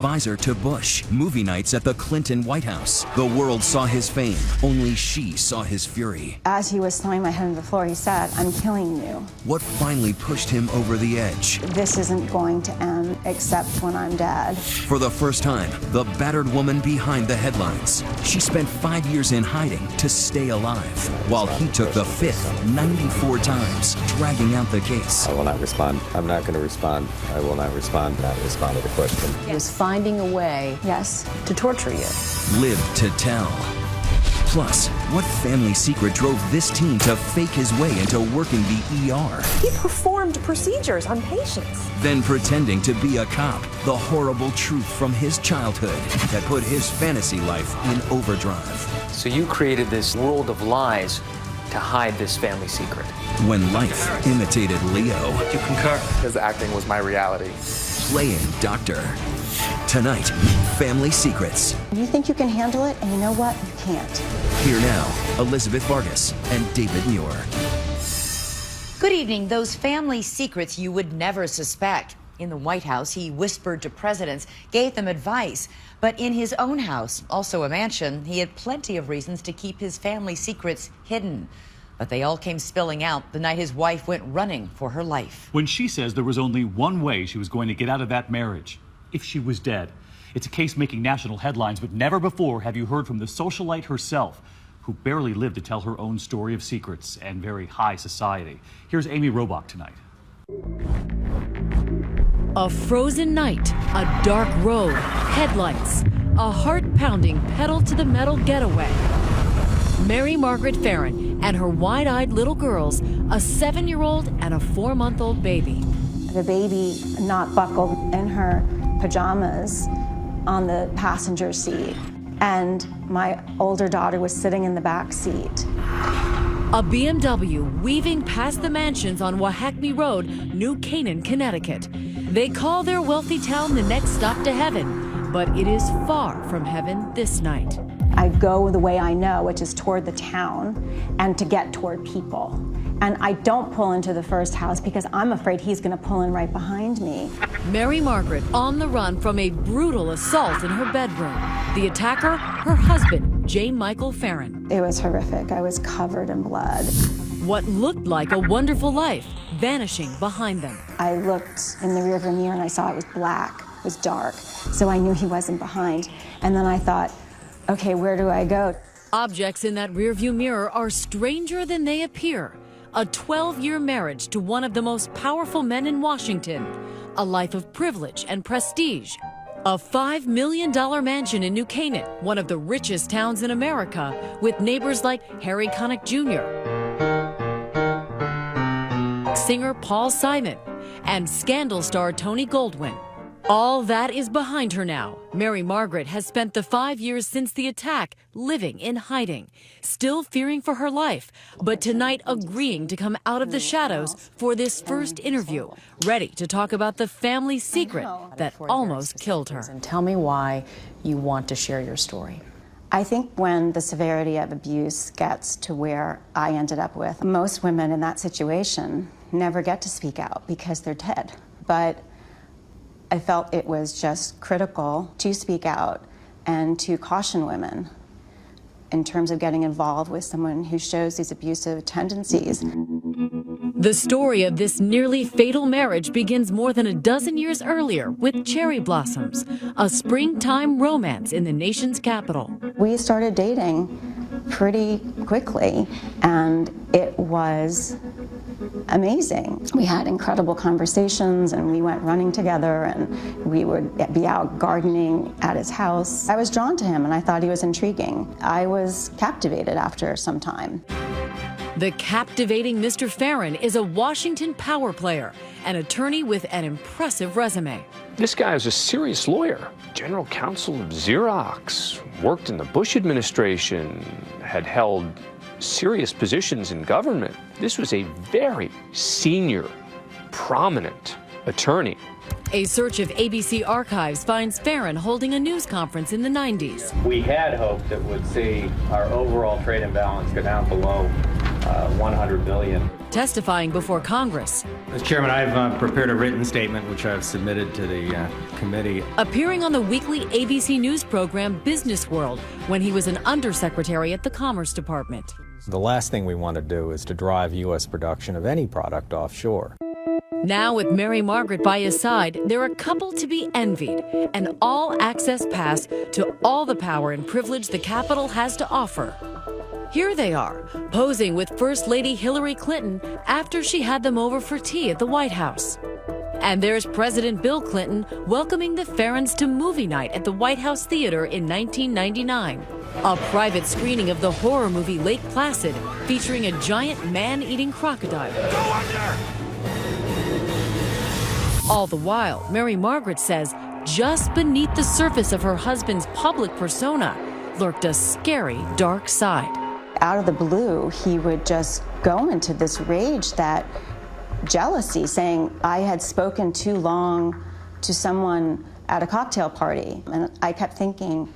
Advisor to Bush, movie nights at the Clinton White House. The world saw his fame, only she saw his fury. As he was throwing my head on the floor, he said, "I'm killing you." What finally pushed him over the edge? This isn't going to end except when I'm dead. For the first time, the battered woman behind the headlines. She spent 5 years in hiding to stay alive, while he took the fifth 94 times, dragging out the case. I will not respond. I'm not going to respond. I will not respond. Not respond to the question. He was finding a way, Yes. to torture you. Live to tell. Plus, what family secret drove this teen to fake his way into working the ER? He performed procedures on patients. Then pretending to be a cop. The horrible truth from his childhood that put his fantasy life in overdrive. So you created this world of lies to hide this family secret. When life imitated Leo. You concur? His acting was my reality. Playing doctor. Tonight, Family Secrets. You think you can handle it, and you know what? You can't. Here now, Elizabeth Vargas and David Muir. Good evening. Those family secrets you would never suspect. In the White House, he whispered to presidents, gave them advice. But in his own house, also a mansion, he had plenty of reasons to keep his family secrets hidden. But they all came spilling out the night his wife went running for her life. When she says there was only one way she was going to get out of that marriage, if she was dead. It's a case making national headlines, but never before have you heard from the socialite herself, who barely lived to tell her own story of secrets and very high society. Here's Amy Robach tonight. A frozen night, a dark road, headlights, a heart-pounding pedal-to-the-metal getaway. Mary Margaret Farron and her wide-eyed little girls, a 7-year-old and a 4-month-old baby. The baby not buckled in her pajamas on the passenger seat, and my older daughter was sitting in the back seat. A BMW weaving past the mansions on Wahacme Road, New Canaan, Connecticut. They call their wealthy town the next stop to heaven, but it is far from heaven this night. I go the way I know, which is toward the town and to get toward people. And I don't pull into the first house because I'm afraid he's going to pull in right behind me. Mary Margaret on the run from a brutal assault in her bedroom. The attacker, her husband, J. Michael Farron. It was horrific. I was covered in blood. What looked like a wonderful life vanishing behind them. I looked in the rearview mirror and I saw it was black, it was dark. So I knew he wasn't behind. And then I thought, okay, where do I go? Objects in that rearview mirror are stranger than they appear. A 12-year marriage to one of the most powerful men in Washington. A life of privilege and prestige. A $5 million mansion in New Canaan, one of the richest towns in America, with neighbors like Harry Connick Jr., singer Paul Simon, and scandal star Tony Goldwyn. All that is behind her now. Mary Margaret has spent the 5 years since the attack living in hiding, still fearing for her life, but tonight agreeing to come out of the shadows for this first interview, ready to talk about the family secret that almost killed her. And tell me why you want to share your story. I think when the severity of abuse gets to where I ended up with, most women in that situation never get to speak out because they're dead. But I felt it was just critical to speak out and to caution women in terms of getting involved with someone who shows these abusive tendencies. The story of this nearly fatal marriage begins more than a dozen years earlier with Cherry Blossoms, a springtime romance in the nation's capital. We started dating pretty quickly, and it was amazing. We had incredible conversations, and we went running together, and we would be out gardening at his house. I was drawn to him, and I thought he was intriguing. I was captivated after some time. The captivating Mr. Farron is a Washington power player, an attorney with an impressive resume. This guy is a serious lawyer, general counsel of Xerox, worked in the Bush administration, had held serious positions in government. This was a very senior, prominent attorney. A search of ABC archives finds Farron holding a news conference in the 90s. We had hoped that would see our overall trade imbalance go down below $100 billion. Testifying before Congress. Mr. Chairman, I've prepared a written statement which I've submitted to the committee. Appearing on the weekly ABC News program Business World when he was an undersecretary at the Commerce Department. The last thing we want to do is to drive U.S. production of any product offshore. Now, with Mary Margaret by his side, they're a couple to be envied. An all-access pass to all the power and privilege the Capitol has to offer. Here they are, posing with First Lady Hillary Clinton after she had them over for tea at the White House. And there's President Bill Clinton welcoming the Farrens to movie night at the White House Theater in 1999. A private screening of the horror movie Lake Placid, featuring a giant man-eating crocodile. Go under! All the while, Mary Margaret says just beneath the surface of her husband's public persona lurked a scary dark side. Out of the blue, he would just go into this rage, that jealousy, saying I had spoken too long to someone at a cocktail party. And I kept thinking,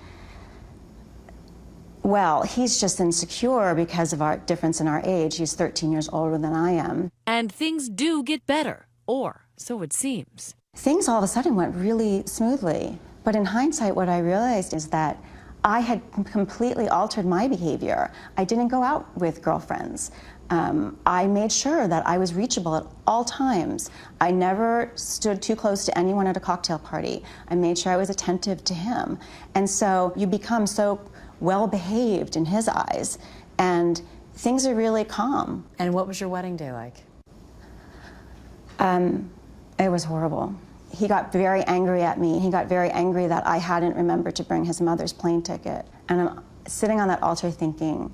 well, he's just insecure because of our difference in our age. He's 13 years older than I am. And things do get better, or so it seems. Things all of a sudden went really smoothly. But in hindsight, what I realized is that I had completely altered my behavior. I didn't go out with girlfriends. I made sure that I was reachable at all times. I never stood too close to anyone at a cocktail party. I made sure I was attentive to him. And so you become so well-behaved in his eyes, and things are really calm. And what was your wedding day like? It was horrible. He got very angry at me. He got very angry that I hadn't remembered to bring his mother's plane ticket. And I'm sitting on that altar thinking,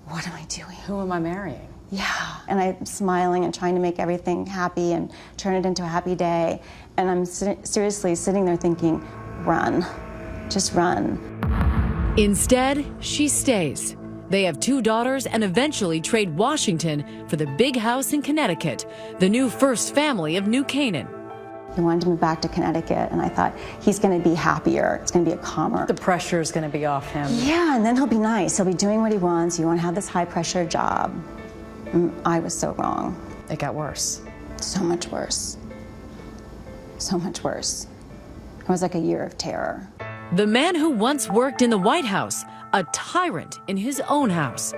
what am I doing? Who am I marrying? Yeah. And I'm smiling and trying to make everything happy and turn it into a happy day. And I'm seriously sitting there thinking, run. Just run. Instead, she stays. They have 2 daughters and eventually trade Washington for the big house in Connecticut, the new first family of New Canaan. He wanted to move back to Connecticut, and I thought, he's going to be happier. It's going to be a calmer. The pressure is going to be off him. Yeah, and then he'll be nice. He'll be doing what he wants. He won't have this high-pressure job. I was so wrong. It got worse. So much worse. So much worse. It was like a year of terror. The man who once worked in the White House, a tyrant in his own house,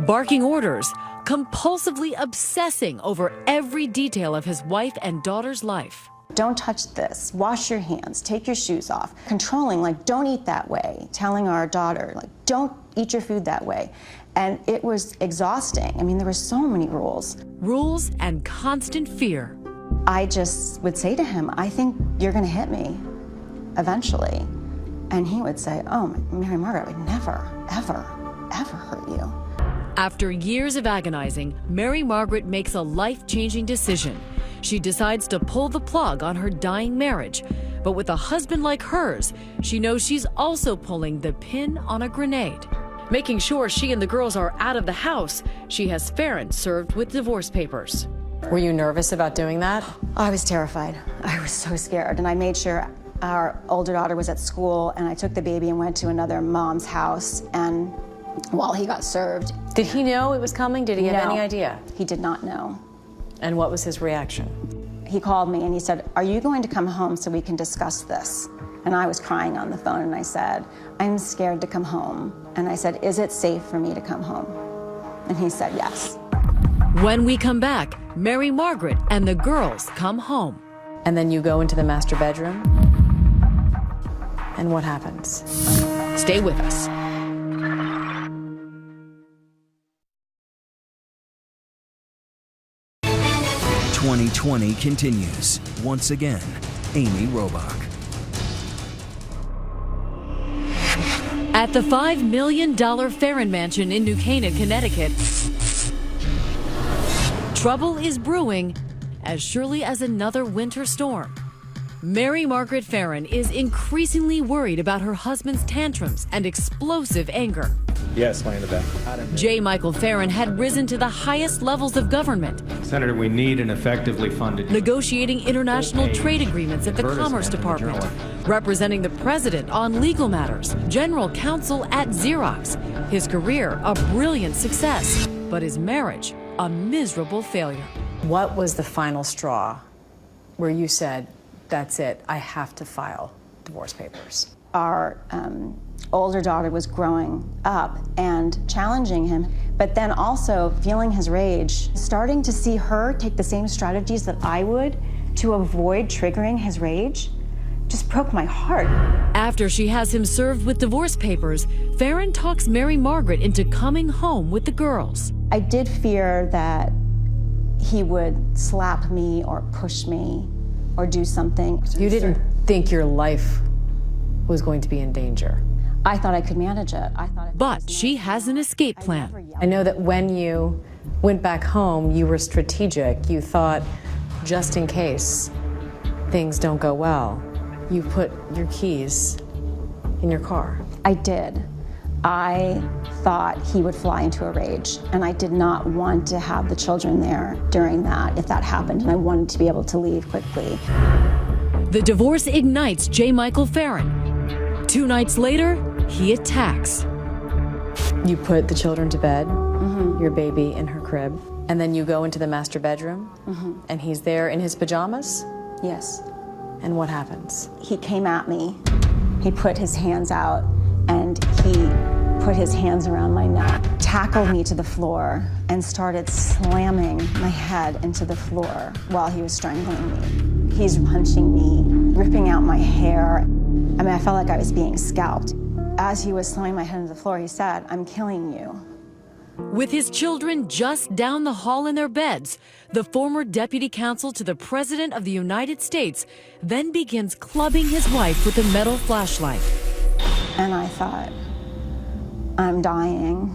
barking orders, compulsively obsessing over every detail of his wife and daughter's life. Don't touch this. Wash your hands. Take your shoes off. Controlling, like, don't eat that way. Telling our daughter, like, don't eat your food that way. And it was exhausting. I mean, there were so many rules. Rules and constant fear. I just would say to him, I think you're going to hit me eventually. And he would say, oh, Mary Margaret, I would never, ever, ever hurt you. After years of agonizing, Mary Margaret makes a life-changing decision. She decides to pull the plug on her dying marriage. But with a husband like hers, she knows she's also pulling the pin on a grenade. Making sure she and the girls are out of the house, she has Farron served with divorce papers. Were you nervous about doing that? I was terrified. I was so scared. And I made sure our older daughter was at school, and I took the baby and went to another mom's house, and while he got served. Did he know it was coming? Did he have any idea? He did not know. And what was his reaction? He called me and he said, are you going to come home so we can discuss this? And I was crying on the phone, and I said, I'm scared to come home. And I said, is it safe for me to come home? And he said, yes. When we come back, Mary Margaret and the girls come home. And then you go into the master bedroom? And what happens? Stay with us. 2020 continues. Once again, Amy Robach. At the $5 million Farron Mansion in New Canaan, Connecticut, trouble is brewing as surely as another winter storm. Mary Margaret Farron is increasingly worried about her husband's tantrums and explosive anger. Yes, lay in the bed. J. Michael Farron had risen to the highest levels of government, Senator, we need an effectively funded... negotiating international trade agreements at the Commerce Department, representing the president on legal matters, general counsel at Xerox. His career a brilliant success. but his marriage a miserable failure. What was the final straw where you said, that's it, I have to file divorce papers? Our older daughter was growing up and challenging him, but then also feeling his rage, starting to see her take the same strategies that I would to avoid triggering his rage, just broke my heart. After she has him served with divorce papers, Farron talks Mary Margaret into coming home with the girls. I did fear that he would slap me or push me or do something. You didn't think your life was going to be in danger? I thought I could manage it. But she has an escape plan. I know that when you went back home, you were strategic. You thought, just in case things don't go well, you put your keys in your car. I did. I thought he would fly into a rage, and I did not want to have the children there during that, if that happened, and I wanted to be able to leave quickly. The divorce ignites J. Michael Farron. 2 nights later, he attacks. You put the children to bed, your baby in her crib, and then you go into the master bedroom, and he's there in his pajamas? Yes. And what happens? He came at me. He put his hands out, and he put his hands around my neck, tackled me to the floor, and started slamming my head into the floor while he was strangling me. He's punching me, ripping out my hair. I mean, I felt like I was being scalped. As he was slamming my head into the floor, he said, "I'm killing you." With his children just down the hall in their beds, the former deputy counsel to the President of the United States then begins clubbing his wife with a metal flashlight. And I thought, I'm dying.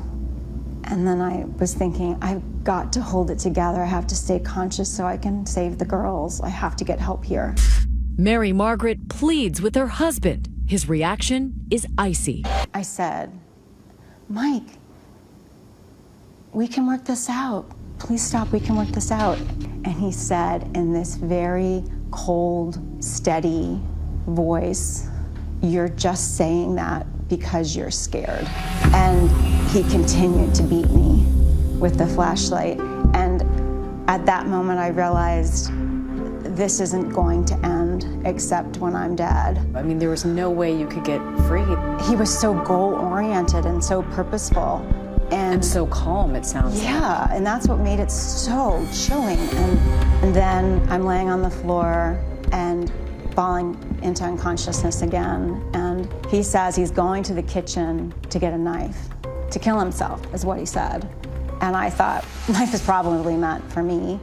And then I was thinking, I've got to hold it together. I have to stay conscious so I can save the girls. I have to get help here. Mary Margaret pleads with her husband. His reaction is icy. I said, Mike, we can work this out. Please stop, we can work this out. And he said in this very cold, steady voice, "You're just saying that because you're scared." And he continued to beat me with the flashlight. And at that moment I realized this isn't going to end except when I'm dead. I mean, there was no way you could get free. He was so goal-oriented and so purposeful. And so calm, it sounds like. Yeah, and that's what made it so chilling. And then I'm laying on the floor and falling into unconsciousness again. And he says he's going to the kitchen to get a knife, to kill himself, is what he said. And I thought, life is probably meant for me.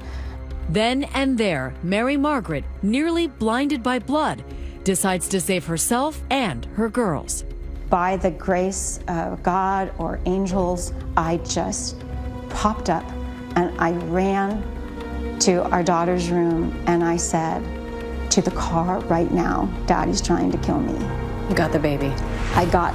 Then and there, Mary Margaret, nearly blinded by blood, decides to save herself and her girls. By the grace of God or angels, I just popped up and I ran to our daughter's room and I said, "To the car right now, Daddy's trying to kill me." You got the baby. I got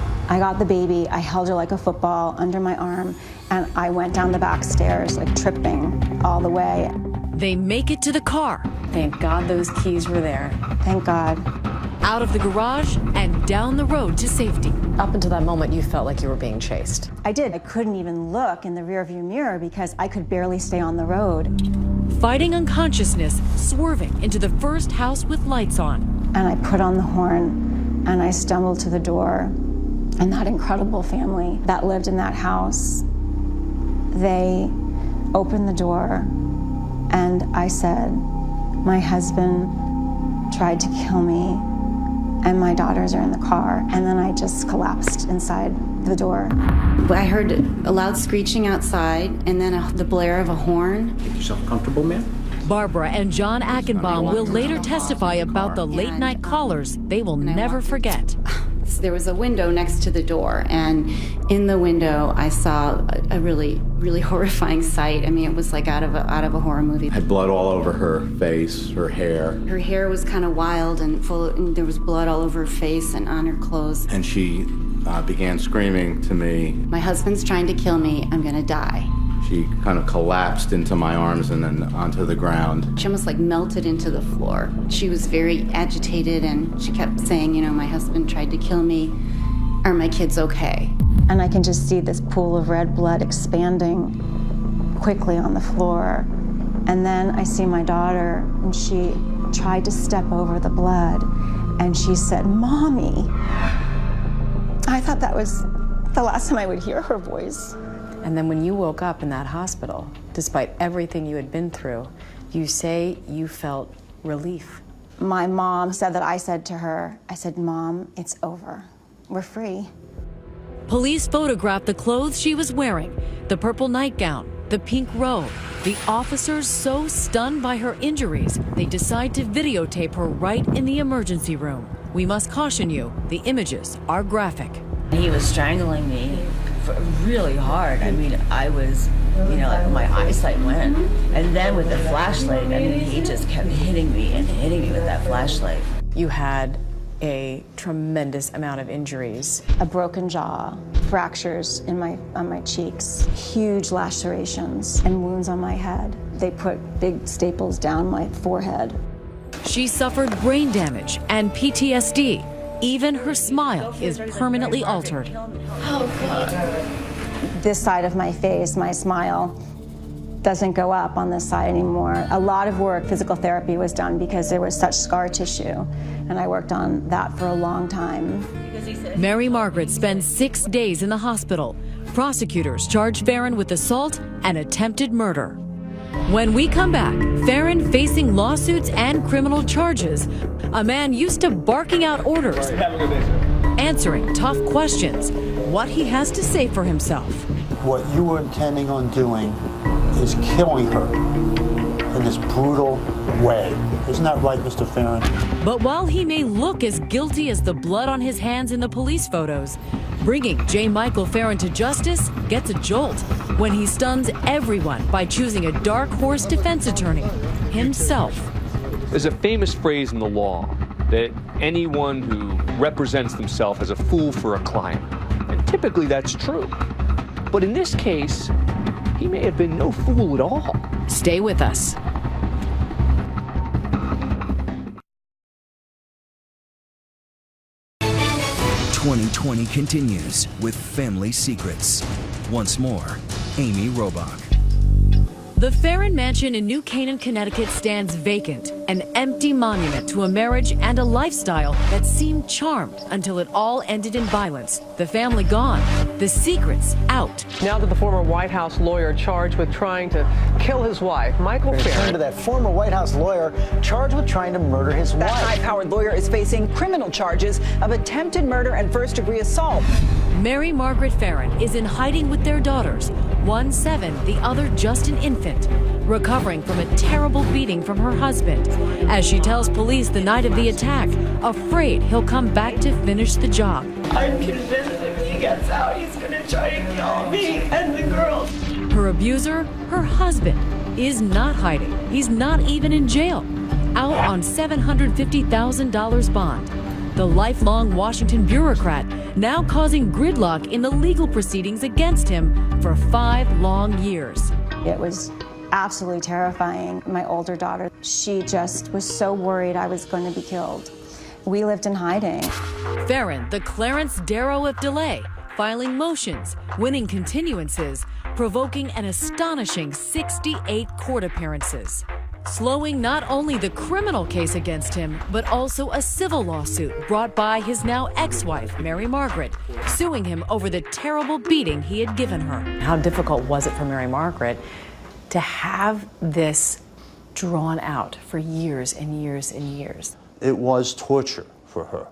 the baby. I held her like a football under my arm and I went down the back stairs, like tripping all the way. They make it to the car. Thank God those keys were there. Thank God. Out of the garage and down the road to safety. Up until that moment, you felt like you were being chased. I did. I couldn't even look in the rearview mirror because I could barely stay on the road. Fighting unconsciousness, swerving into the first house with lights on. And I put on the horn and I stumbled to the door. And that incredible family that lived in that house, they opened the door and I said, "My husband tried to kill me and my daughters are in the car." And then I just collapsed inside the door. I heard a loud screeching outside and then the blare of a horn. Make yourself comfortable, ma'am. Barbara and John Achenbaum will later testify about the late-night callers they will never forget. There was a window next to the door, and in the window I saw a really, really horrifying sight. I mean, it was like out of a horror movie. Had blood all over her face, her hair. Her hair was kind of wild and and there was blood all over her face and on her clothes. And she began screaming to me, "My husband's trying to kill me. I'm gonna die." She kind of collapsed into my arms and then onto the ground. She almost like melted into the floor. She was very agitated and she kept saying, you know, "My husband tried to kill me. Are my kids okay?" And I can just see this pool of red blood expanding quickly on the floor. And then I see my daughter, and she tried to step over the blood, and she said, "Mommy." I thought that was the last time I would hear her voice. And then when you woke up in that hospital, despite everything you had been through, you say you felt relief. My mom said that I said to her, I said, "Mom, it's over. We're free." Police photographed the clothes she was wearing, the purple nightgown, the pink robe. The officers, so stunned by her injuries, they decide to videotape her right in the emergency room. We must caution you, the images are graphic. He was strangling me really hard. I mean, I was, like my eyesight went. And then with the flashlight, I mean, he just kept hitting me and hitting me with that flashlight. You had a tremendous amount of injuries. A broken jaw, fractures on my cheeks, huge lacerations, and wounds on my head. They put big staples down my forehead. She suffered brain damage and PTSD. Even her smile is permanently altered. Oh, God. This side of my face, my smile, doesn't go up on this side anymore. A lot of work, physical therapy was done because there was such scar tissue, and I worked on that for a long time. Mary Margaret spends 6 days in the hospital. Prosecutors charge Farron with assault and attempted murder. When we come back, Farron facing lawsuits and criminal charges. A man used to barking out orders, answering tough questions. What he has to say for himself. What you were intending on doing is killing her in this brutal way. Isn't that right, Mr. Farron? But while he may look as guilty as the blood on his hands in the police photos, bringing J. Michael Farron to justice gets a jolt when he stuns everyone by choosing a dark horse defense attorney, himself. There's a famous phrase in the law that anyone who represents themselves as a fool for a client. And typically that's true. But in this case, he may have been no fool at all. Stay with us. "2020 continues with Family Secrets. Once more, Amy Robach. The Farron Mansion in New Canaan, Connecticut stands vacant, an empty monument to a marriage and a lifestyle that seemed charmed until it all ended in violence. The family gone, the secrets out. Now that the former White House lawyer charged with trying to kill his wife, Michael Farron. Turn to that former White House lawyer charged with trying to murder his wife. That high-powered lawyer is facing criminal charges of attempted murder and first-degree assault. Mary Margaret Farron is in hiding with their daughters, one 7, the other just an infant, recovering from a terrible beating from her husband, as she tells police the night of the attack, afraid he'll come back to finish the job. I'm convinced if he gets out, he's gonna try and kill me and the girls. Her abuser, her husband, is not hiding. He's not even in jail, out on $750,000 bond. The lifelong Washington bureaucrat now causing gridlock in the legal proceedings against him for 5 long years. It was absolutely terrifying. My older daughter, she just was so worried I was going to be killed. We lived in hiding. Farron, the Clarence Darrow of delay, filing motions, winning continuances, provoking an astonishing 68 court appearances. Slowing not only the criminal case against him, but also a civil lawsuit brought by his now ex-wife, Mary Margaret, suing him over the terrible beating he had given her. How difficult was it for Mary Margaret to have this drawn out for years and years and years? It was torture for her.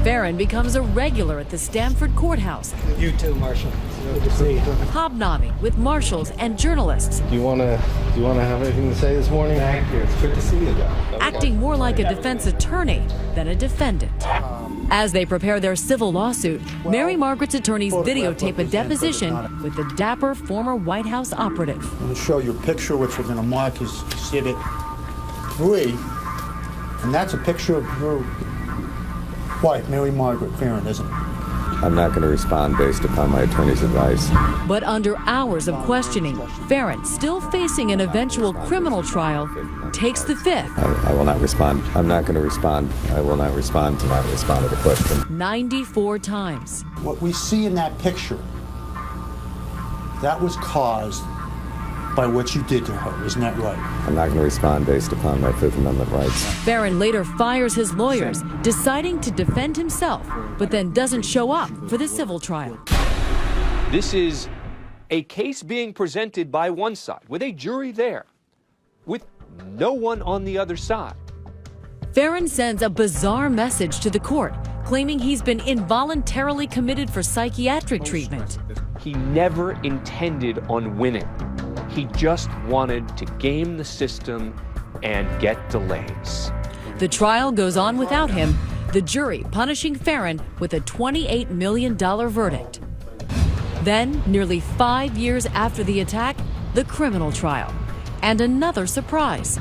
Farron becomes a regular at the Stamford courthouse. You too, Marshal. Good to see you. Hobnobbing with marshals and journalists. Do you want to have anything to say this morning? Thank you. It's good to see you, though. Acting more like a defense attorney than a defendant. As they prepare their civil lawsuit, Mary Margaret's attorneys videotape a deposition with the dapper former White House operative. I'm going to show you a picture which we're going to mark as Exhibit 3. And that's a picture of your wife, Mary Margaret Farron, isn't it? I'm not going to respond based upon my attorney's advice. But under hours of questioning, Farron, still facing an eventual criminal trial, takes the fifth. I will not respond. I'm not going to respond. I will not respond to not respond to the question. 94 times. What we see in that picture, that was caused by what you did to her. Isn't that right? I'm not going to respond based upon my Fifth Amendment rights. Farron later fires his lawyers, deciding to defend himself, but then doesn't show up for the civil trial. This is a case being presented by one side, with a jury there, with no one on the other side. Farron sends a bizarre message to the court, claiming he's been involuntarily committed for psychiatric treatment. He never intended on winning. He just wanted to game the system and get delays. The trial goes on without him, the jury punishing Farron with a $28 million verdict. Then, nearly 5 years after the attack, the criminal trial. And another surprise.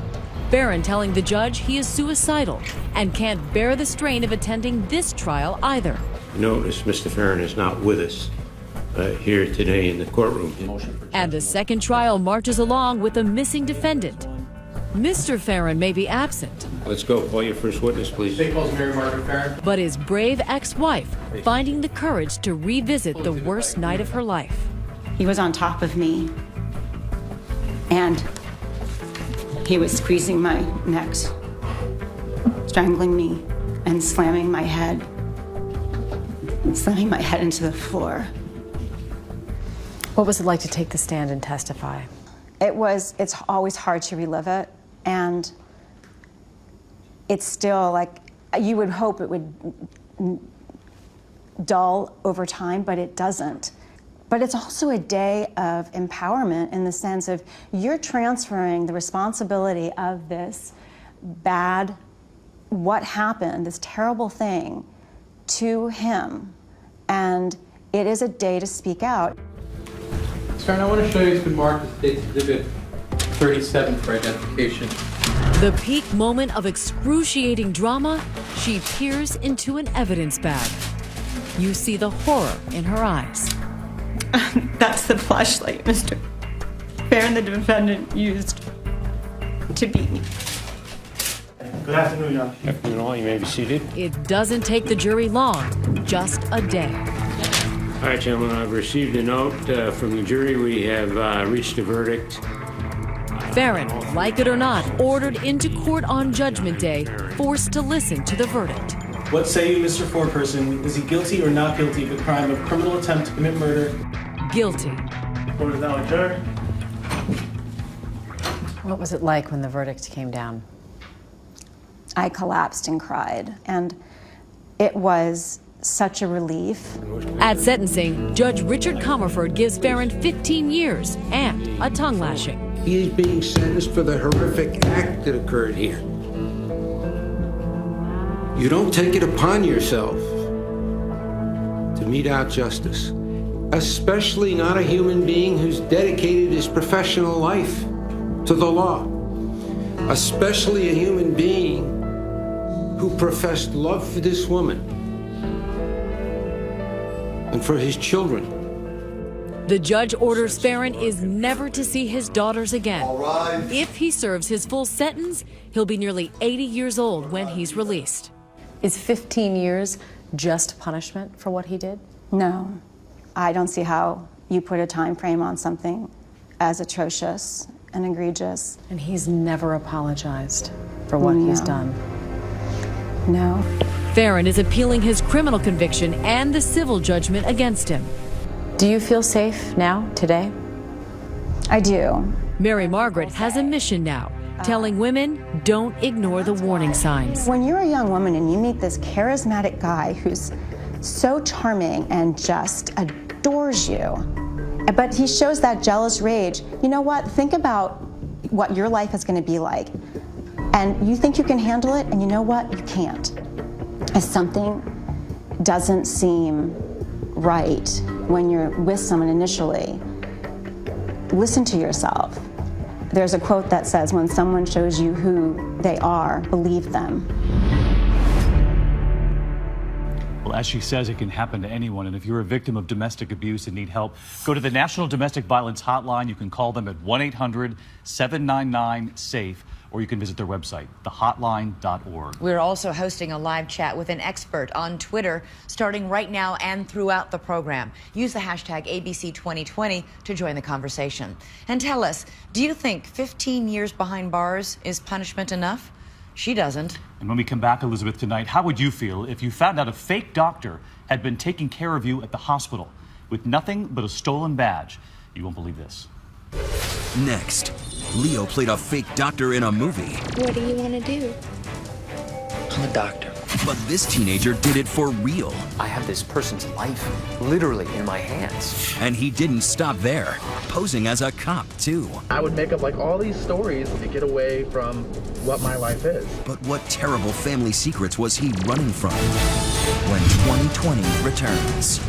Farron telling the judge he is suicidal and can't bear the strain of attending this trial either. Notice Mr. Farron is not with us here today in the courtroom. And the second trial marches along with a missing defendant. Mr. Farron may be absent. Let's go. Call your first witness, please. State calls Mary Margaret Farron. But his brave ex-wife finding the courage to revisit the worst night of her life. He was on top of me, and he was squeezing my neck, strangling me, and slamming my head into the floor. What was it like to take the stand and testify? It's always hard to relive it, and it's still like, you would hope it would dull over time, but it doesn't. But it's also a day of empowerment in the sense of you're transferring the responsibility of this bad, what happened, this terrible thing, to him. And it is a day to speak out. Sir, I want to show you it's been marked as State's Exhibit 37 for identification. The peak moment of excruciating drama, she peers into an evidence bag. You see the horror in her eyes. That's the flashlight Mr. Farron, the defendant, used to beat me. Good afternoon, Your Honor. Afternoon, all. You may be seated. It doesn't take the jury long, just a day. All right, gentlemen, I've received a note from the jury. We have reached a verdict. Farron, like it or not, ordered into court on Judgment Day, forced to listen to the verdict. What say you, Mr. Foreperson? Is he guilty or not guilty of the crime of criminal attempt to commit murder? Guilty. Court is now adjourned. What was it like when the verdict came down? I collapsed and cried, and it was such a relief. At sentencing, Judge Richard Comerford gives Farron 15 years and a tongue lashing. He is being sentenced for the horrific act that occurred here. You don't take it upon yourself to mete out justice, especially not a human being who's dedicated his professional life to the law, especially a human being who professed love for this woman and for his children. The judge orders Farron is never to see his daughters again. All right. If he serves his full sentence, he'll be nearly 80 years old when he's released. Is 15 years just punishment for what he did? No, I don't see how you put a time frame on something as atrocious and egregious. And he's never apologized for what he's done. No. Farron is appealing his criminal conviction and the civil judgment against him. Do you feel safe now, today? I do. Mary Margaret has a mission now, telling women don't ignore the warning signs. When you're a young woman and you meet this charismatic guy who's so charming and just adores you, but he shows that jealous rage, you know what? Think about what your life is going to be like. And you think you can handle it, and you know what? You can't. If something doesn't seem right when you're with someone initially, listen to yourself. There's a quote that says, when someone shows you who they are, believe them. Well, as she says, it can happen to anyone. And if you're a victim of domestic abuse and need help, go to the National Domestic Violence Hotline. You can call them at 1-800-799-SAFE. or you can visit their website, thehotline.org. We're also hosting a live chat with an expert on Twitter starting right now and throughout the program. Use the hashtag ABC2020 to join the conversation. And tell us, do you think 15 years behind bars is punishment enough? She doesn't. And when we come back, Elizabeth, tonight, how would you feel if you found out a fake doctor had been taking care of you at the hospital with nothing but a stolen badge? You won't believe this. Next, Leo played a fake doctor in a movie. What do you want to do? I'm a doctor. But this teenager did it for real. I have this person's life literally in my hands. And he didn't stop there, posing as a cop, too. I would make up like all these stories to get away from what my life is. But what terrible family secrets was he running from? When 2020 returns.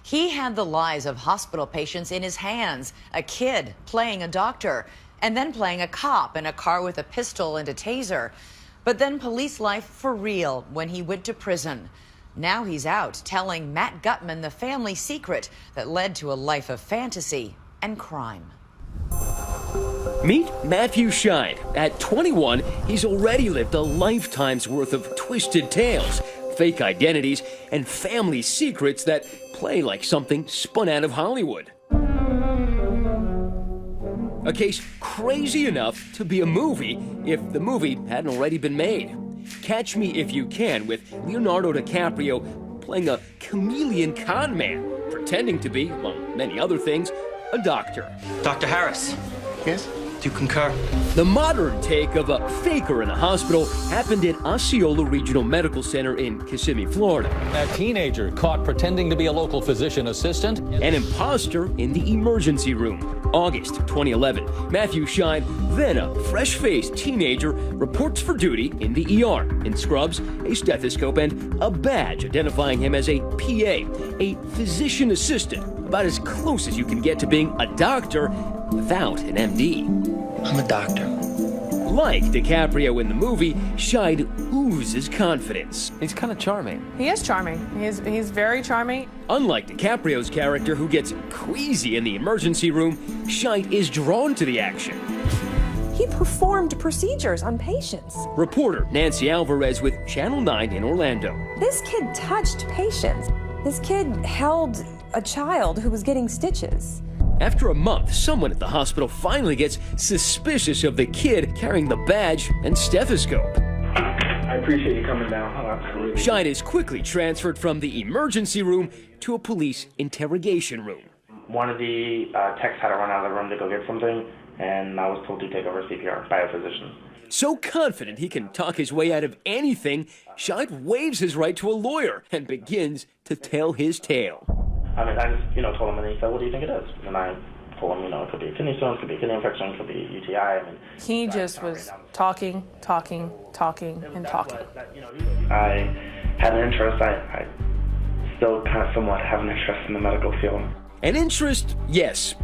He had the lives of hospital patients in his hands, a kid playing a doctor, and then playing a cop in a car with a pistol and a taser. But then police life for real when he went to prison. Now he's out telling Matt Gutman the family secret that led to a life of fantasy and crime. Meet Matthew Scheid. At 21, he's already lived a lifetime's worth of twisted tales, fake identities, and family secrets that play like something spun out of Hollywood. A case crazy enough to be a movie if the movie hadn't already been made. Catch Me If You Can with Leonardo DiCaprio playing a chameleon con man, pretending to be, among many other things, a doctor. Dr. Harris. Yes? Do you concur? The modern take of a faker in a hospital happened at Osceola Regional Medical Center in Kissimmee, Florida. A teenager caught pretending to be a local physician assistant. An imposter in the emergency room. August 2011. Matthew Scheid, then a fresh-faced teenager, reports for duty in the ER in scrubs, a stethoscope, and a badge identifying him as a PA, a physician assistant, about as close as you can get to being a doctor without an MD. I'm a doctor. Like DiCaprio in the movie, Scheid oozes confidence. He's kind of charming. He is charming. He's very charming. Unlike DiCaprio's character, who gets queasy in the emergency room, Scheid is drawn to the action. He performed procedures on patients. Reporter Nancy Alvarez with Channel 9 in Orlando. This kid touched patients. This kid held a child who was getting stitches. After a month, someone at the hospital finally gets suspicious of the kid carrying the badge and stethoscope. I appreciate you coming down. Oh, absolutely. Scheid is quickly transferred from the emergency room to a police interrogation room. One of the techs had to run out of the room to go get something, and I was told to take over CPR by a physician. So confident he can talk his way out of anything, Scheid waives his right to a lawyer and begins to tell his tale. I mean, I just, told him, and he said, what do you think it is? And I told him, it could be a kidney stone, it could be a kidney infection, it could be UTI. I mean, he just was talking, and talking. I had an interest. I still kind of somewhat have an interest in the medical field. An interest, yes.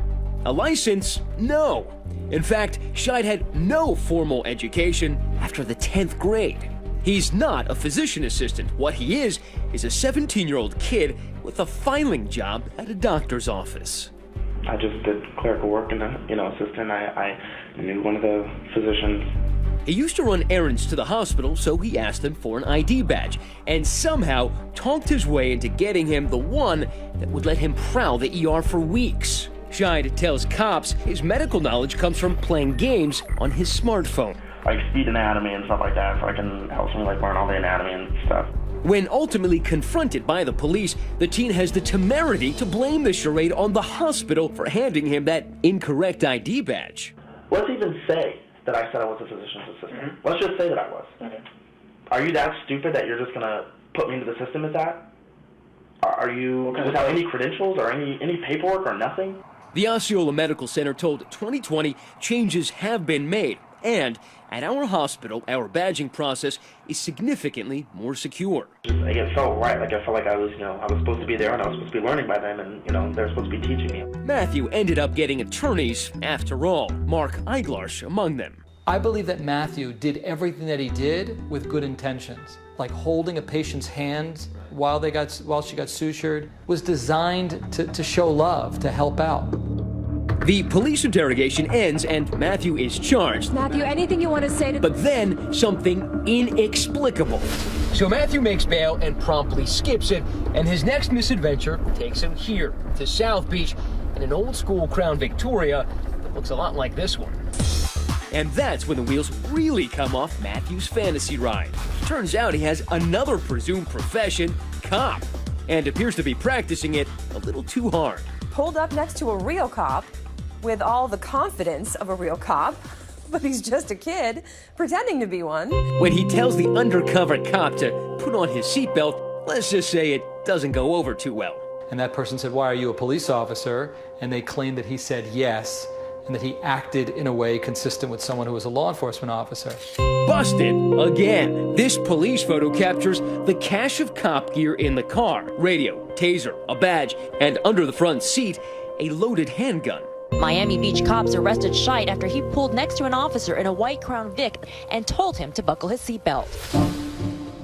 A license, no. In fact, Scheid had no formal education after the 10th grade. He's not a physician assistant. What he is a 17-year-old kid with a filing job at a doctor's office. I just did clerical work and assistant. I knew one of the physicians. He used to run errands to the hospital, so he asked him for an ID badge and somehow talked his way into getting him the one that would let him prowl the ER for weeks. Scheid tells cops his medical knowledge comes from playing games on his smartphone. Like speed anatomy and stuff like that, so I can help me learn all the anatomy and stuff. When ultimately confronted by the police, the teen has the temerity to blame the charade on the hospital for handing him that incorrect ID badge. Let's even say that I said I was a physician's assistant. Mm-hmm. Let's just say that I was. Okay. Are you that stupid that you're just going to put me into the system as that? Are you without any credentials or any paperwork or nothing? The Osceola Medical Center told 2020 changes have been made. And at our hospital, our badging process is significantly more secure. It felt right. I felt like I was supposed to be there and I was supposed to be learning by them and, they're supposed to be teaching me. Matthew ended up getting attorneys after all, Mark Eiglarsh among them. I believe that Matthew did everything that he did with good intentions, like holding a patient's hand while she got sutured, was designed to show love, to help out. The police interrogation ends and Matthew is charged. Matthew, anything you want to say to... But then, something inexplicable. So Matthew makes bail and promptly skips it, and his next misadventure takes him here, to South Beach, in an old-school Crown Victoria that looks a lot like this one. And that's when the wheels really come off Matthew's fantasy ride. Turns out he has another presumed profession, cop, and appears to be practicing it a little too hard. Pulled up next to a real cop with all the confidence of a real cop, but he's just a kid pretending to be one. When he tells the undercover cop to put on his seatbelt, let's just say it doesn't go over too well. And that person said, "Why are you a police officer?" And they claimed that he said yes, and that he acted in a way consistent with someone who was a law enforcement officer. Busted again. This police photo captures the cache of cop gear in the car: radio, taser, a badge, and under the front seat, a loaded handgun. Miami Beach cops arrested Scheid after he pulled next to an officer in a white Crown Vic and told him to buckle his seatbelt.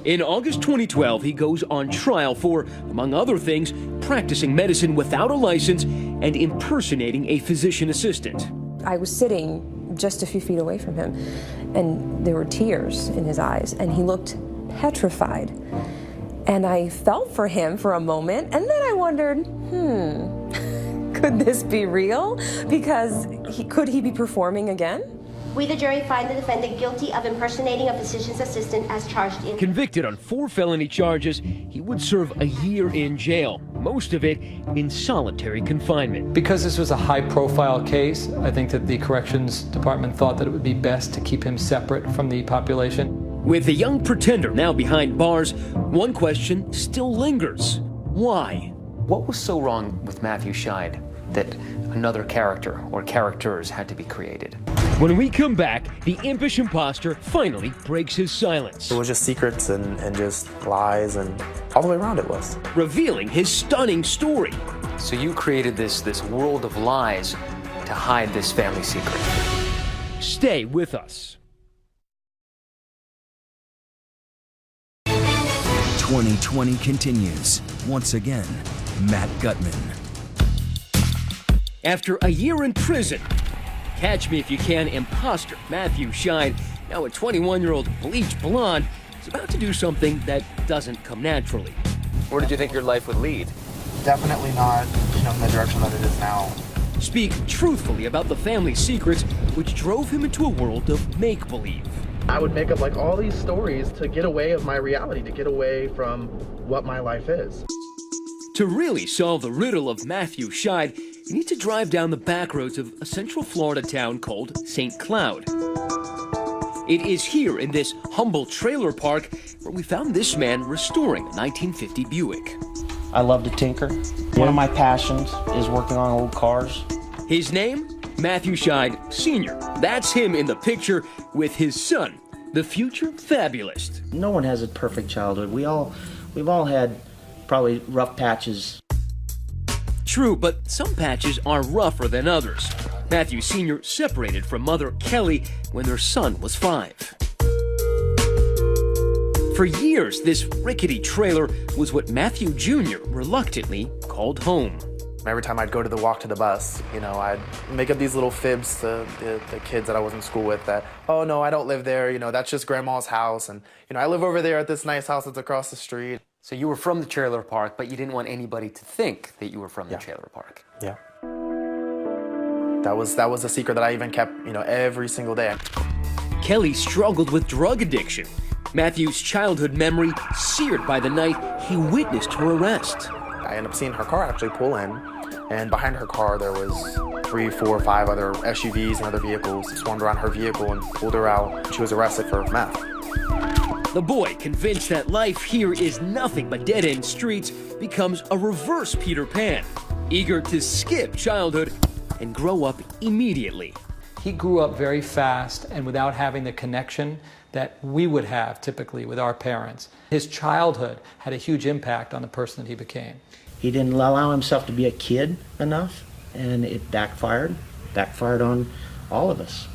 In August 2012, he goes on trial for, among other things, practicing medicine without a license and impersonating a physician assistant. I was sitting just a few feet away from him, and there were tears in his eyes, and he looked petrified. And I felt for him for a moment, and then I wondered, could this be real? Because could he be performing again? We, the jury, find the defendant guilty of impersonating a physician's assistant as charged in... Convicted on 4 felony charges, he would serve a year in jail, most of it in solitary confinement. Because this was a high-profile case, I think that the Corrections Department thought that it would be best to keep him separate from the population. With the young pretender now behind bars, one question still lingers. Why? What was so wrong with Matthew Scheid that another character or characters had to be created? When we come back, the impish imposter finally breaks his silence. It was just secrets and just lies, and all the way around it was. Revealing his stunning story. So you created this world of lies to hide this family secret. Stay with us. 2020 continues. Once again, Matt Gutman. After a year in prison, catch me if you can imposter Matthew Scheid, now a 21-year-old bleached blonde, is about to do something that doesn't come naturally. Where did you think your life would lead? Definitely not, in the direction that it is now. Speak truthfully about the family secrets which drove him into a world of make-believe. I would make up all these stories to get away of my reality, to get away from what my life is. To really solve the riddle of Matthew Scheid, you need to drive down the back roads of a Central Florida town called St. Cloud. It is here in this humble trailer park where we found this man restoring a 1950 Buick. I love to tinker. One of my passions is working on old cars. His name? Matthew Scheid Sr. That's him in the picture with his son, the future fabulist. No one has a perfect childhood. We've all had probably rough patches. True, but some patches are rougher than others. Matthew Sr. separated from mother Kelly when their son was 5. For years, this rickety trailer was what Matthew Jr. reluctantly called home. Every time I'd go to the walk to the bus, I'd make up these little fibs to the kids that I was in school with that, oh no, I don't live there, that's just grandma's house, and I live over there at this nice house that's across the street. So you were from the trailer park, but you didn't want anybody to think that you were from the trailer park. Yeah. That was a secret that I even kept, every single day. Kelly struggled with drug addiction. Matthew's childhood memory seared by the night he witnessed her arrest. I ended up seeing her car actually pull in, and behind her car there was 3, 4, 5 other SUVs and other vehicles swarmed around her vehicle and pulled her out. She was arrested for meth. The boy, convinced that life here is nothing but dead-end streets, becomes a reverse Peter Pan, eager to skip childhood and grow up immediately. He grew up very fast and without having the connection that we would have typically with our parents. His childhood had a huge impact on the person that he became. He didn't allow himself to be a kid enough, and it backfired on all of us.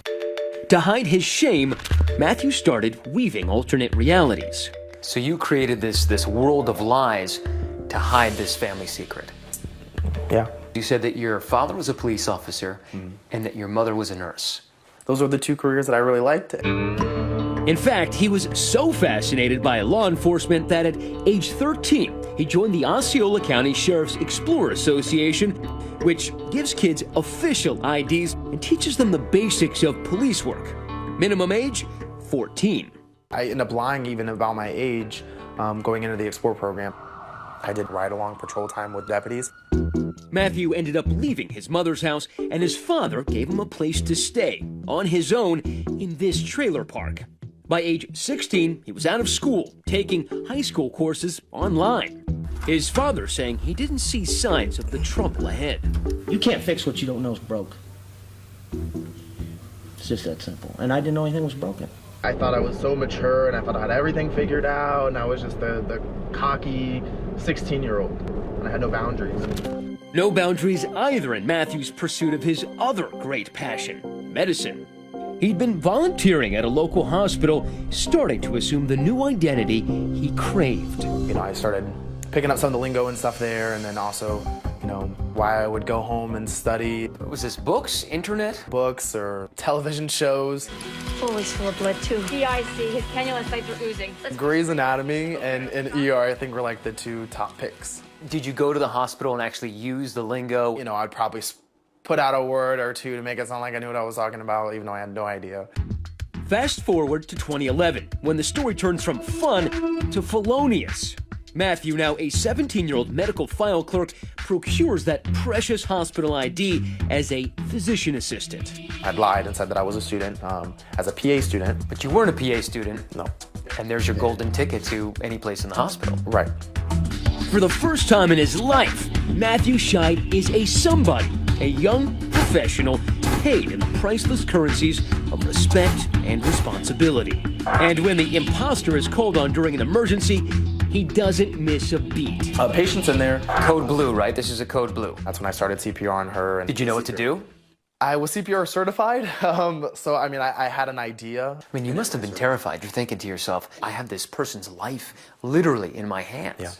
To hide his shame, Matthew started weaving alternate realities. So you created this world of lies to hide this family secret. Yeah. You said that your father was a police officer and that your mother was a nurse. Those were the two careers that I really liked. In fact, he was so fascinated by law enforcement that at age 13, he joined the Osceola County Sheriff's Explorer Association, which gives kids official IDs and teaches them the basics of police work. Minimum age, 14. I ended up lying even about my age going into the Explorer program. I did ride-along patrol time with deputies. Matthew ended up leaving his mother's house, and his father gave him a place to stay on his own in this trailer park. By age 16, he was out of school, taking high school courses online. His father saying he didn't see signs of the trouble ahead. You can't fix what you don't know is broke. It's just that simple. And I didn't know anything was broken. I thought I was so mature and I thought I had everything figured out, and I was just the cocky 16-year-old, and I had no boundaries. No boundaries either in Matthew's pursuit of his other great passion, medicine. He'd been volunteering at a local hospital, starting to assume the new identity he craved. You know, I started picking up some of the lingo and stuff there, and then also, you know, why I would go home and study. Was this books, internet? Books or television shows. Always full of blood, too. PIC, his cannula sites are oozing. Grey's Anatomy and ER, I think, were like the two top picks. Did you go to the hospital and actually use the lingo? You know, I'd probably put out a word or two to make it sound like I knew what I was talking about, even though I had no idea. Fast forward to 2011, when the story turns from fun to felonious. Matthew, now a 17-year-old medical file clerk, procures that precious hospital ID as a physician assistant. I'd lied and said that I was a student, as a PA student. But you weren't a PA student. No. And there's your golden ticket to any place in the hospital. Right. For the first time in his life, Matthew Scheid is a somebody, a young professional paid in the priceless currencies of respect and responsibility. And when the imposter is called on during an emergency, he doesn't miss a beat. Patient's in there. Code Blue, right? This is a Code Blue. That's when I started CPR on her. And did you know what to do? I was CPR certified, so I mean, I had an idea. I mean, you must have been terrified. You're thinking to yourself, I have this person's life literally in my hands. Yeah.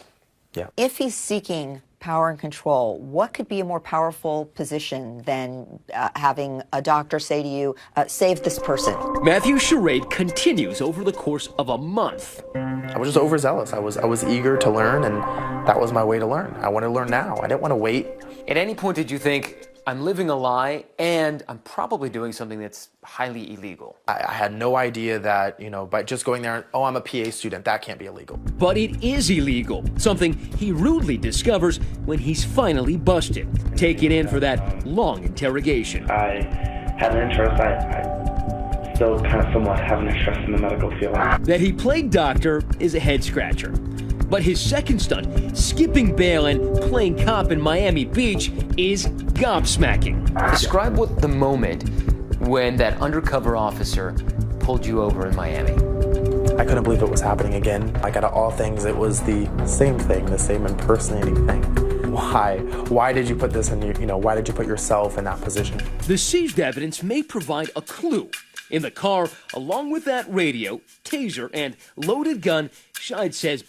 Yeah. If he's seeking power and control, what could be a more powerful position than having a doctor say to you, save this person? Matthew's charade continues over the course of a month. I was just overzealous. I was eager to learn, and that was my way to learn. I wanted to learn now. I didn't want to wait. At any point did you think, I'm living a lie, and I'm probably doing something that's highly illegal? I had no idea that, you know, by just going there, oh, I'm a PA student, that can't be illegal. But it is illegal, something he rudely discovers when he's finally busted, taken in for that long interrogation. I had an interest, I still kind of somewhat have an interest in the medical field. That he played doctor is a head-scratcher. But his second stunt, skipping bail and playing cop in Miami Beach, is gobsmacking. Describe what the moment when that undercover officer pulled you over in Miami. I couldn't believe it was happening again. Like, out of all things, it was the same thing, the same impersonating thing. Why? Why did you put this in, why did you put yourself in that position? The seized evidence may provide a clue. In the car, along with that radio, taser, and loaded gun, Scheid says